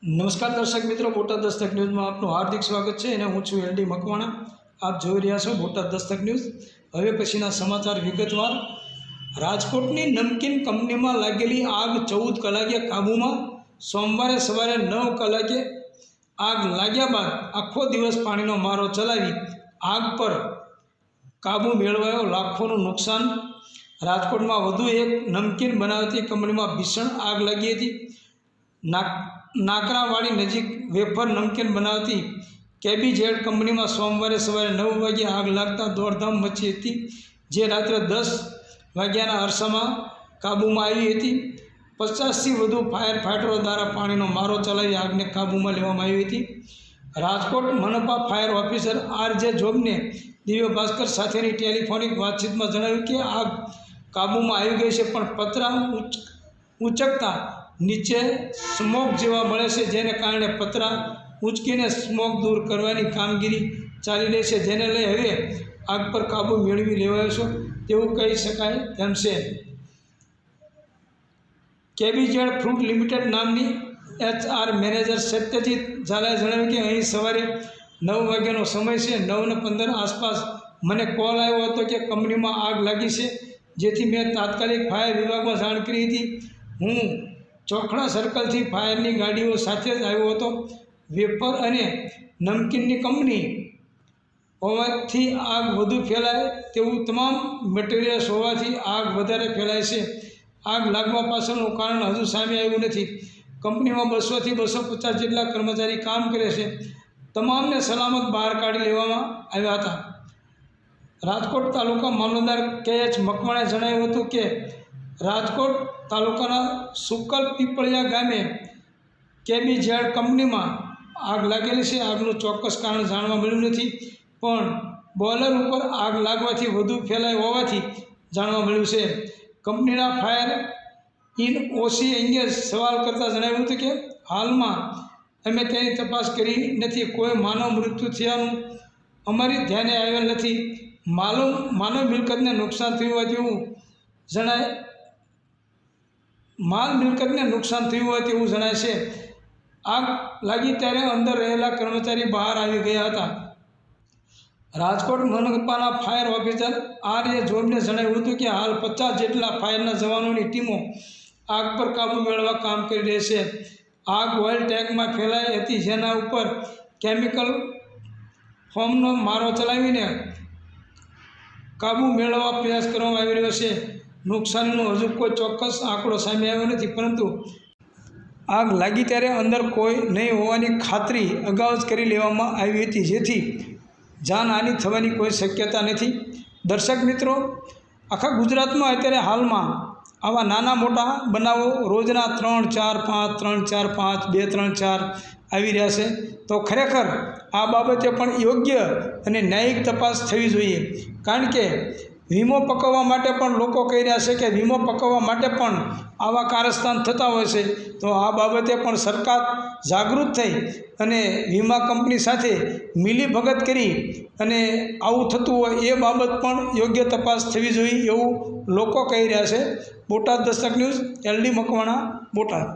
નમસ્કાર દર્શક મિત્રો, બોટાદ દસ્તક ન્યૂઝમાં આપનું હાર્દિક સ્વાગત છે અને હું છું એલડી મકવાણા। આપ જોઈ રહ્યા છો બોટાદ દસ્તક ન્યૂઝ। હવે પછીના સમાચાર વિગતવાર। રાજકોટની નમકીન કંપનીમાં લાગેલી આગ 14 કલાકે કાબૂમાં। સોમવારે સવારે 9 કલાકે આગ લાગ્યા બાદ આખો દિવસ પાણીનો મારો ચલાવી આગ પર કાબૂ મેળવાયો। લાખોનું નુકસાન। રાજકોટમાં વધુ એક નમકીન બનાવતી કંપનીમાં ભીષણ આગ લાગી હતી। નાકરાવાડી નજીક વેફર નમકીન બનાવતી કેબીઝેડ કંપનીમાં સોમવારે સવારે 9 વાગ્યે આગ લાગતા દોડધામ મચી હતી, જે રાત્રે 10 વાગ્યાના અરસામાં કાબૂમાં આવી હતી। 50થી વધુ ફાયર ફાઇટરો દ્વારા પાણીનો મારો ચલાવી આગને કાબૂમાં લેવામાં આવી હતી। રાજકોટ મનપા ફાયર ઓફિસર આર.જે. જોબને દિવ્ય ભાસ્કર સાથેની ટેલિફોનિક વાતચીતમાં જણાવ્યું કે આગ કાબૂમાં આવી ગઈ છે, પણ પતરા ઊંચકતા નીચે સ્મોક જેવા મળે છે, જેને કારણે પતરા ઊંચકીને સ્મોક દૂર કરવાની કામગીરી ચાલી રહી છે, જેને લઈ હવે આગ પર કાબૂ મેળવી લેવાયો છે તેવું કહી શકાય તેમ છે। કેબીઝેડ ફ્રૂટ લિમિટેડ નામની HR મેનેજર સત્યજીત ઝાલાએ જણાવ્યું કે અહીં સવારે 9 વાગ્યાનો સમય છે। 9:15 આસપાસ મને કોલ આવ્યો હતો કે કંપનીમાં આગ લાગી છે, જેથી મેં તાત્કાલિક ફાયર વિભાગમાં જાણ કરી હતી। હું ચોખડા સર્કલથી ફાયરની ગાડીઓ સાથે જ આવ્યો હતો। વેફર અને નમકીનની કંપની હોવાથી આગ વધુ ફેલાય તેવું તમામ મટીરિયલ્સ હોવાથી આગ વધારે ફેલાય છે। આગ લાગવા પાછળનું કારણ હજુ સામે આવ્યું નથી। કંપનીમાં 200થી 250 જેટલા કર્મચારી કામ કરે છે। તમામને સલામત બહાર કાઢી લેવામાં આવ્યા હતા। રાજકોટ તાલુકા મામલતદાર કે.એચ. મકવાણાએ જણાવ્યું હતું કે રાજકોટ તાલુકાના સુકલ પીપળિયા ગામે કેબીઝેડ કંપનીમાં આગ લાગેલી છે। આગનું ચોક્કસ કારણ જાણવા મળ્યું નથી, પણ બોઇલર ઉપર આગ લાગવાથી વધુ ફેલાઈ હોવાથી જાણવા મળ્યું છે। કંપનીના ફાયર ઓસી અંગે સવાલ કરતાં જણાવ્યું હતું કે હાલમાં અમે તેની તપાસ કરી નથી। કોઈ માનવ મૃત્યુ થયાનું અમારી ધ્યાને આવેલ નથી। માનવ મિલકતને નુકસાન થયું હોય તેવું જણાય છે। આગ લાગી ત્યારે અંદર રહેલા કર્મચારી બહાર આવી ગયા હતા। રાજકોટ મનપાના ફાયર ઓફિસર આર.જે. જોબને જણાવ્યું હતું કે હાલ 50 જેટલા ફાયરના જવાનોની ટીમો આગ પર કાબૂ મેળવવા કામ કરી રહી છે। આગ ઓઇલ ટેન્કમાં ફેલાઈ હતી, જેના ઉપર કેમિકલ ફોર્મનો મારો ચલાવીને કાબૂ મેળવવા પ્રયાસ કરવામાં આવી રહ્યો છે। નુકસાનીનો હજુ કોઈ ચોક્કસ આંકડો સામે આવ્યો નથી, પરંતુ આગ લાગી ત્યારે અંદર કોઈ નહીં હોવાની ખાતરી અગાઉ જ કરી લેવામાં આવી હતી, જેથી જાનહાનિ થવાની કોઈ શક્યતા નથી। દર્શક મિત્રો, આખા ગુજરાતમાં અત્યારે હાલમાં આવા નાના મોટા બનાવો રોજના 3, 4, 5, 3, 4, 5, 2, 3, 4 આવી રહ્યા છે। તો ખરેખર આ બાબતે પણ યોગ્ય અને ન્યાયિક તપાસ થવી જોઈએ, કારણ કે વીમો પકવવા માટે પણ લોકો કહી રહ્યા છે કે વીમો પકવવા માટે પણ આવા કારસ્તાન થતા હોય છે। તો આ બાબતે પણ સરકાર જાગૃત થઈ અને વીમા કંપની સાથે મિલીભગત કરી અને આવું થતું હોય એ બાબત પણ યોગ્ય તપાસ થવી જોઈએ એવું લોકો કહી રહ્યા છે। Botad Dastak news, LD Makwana, Botad.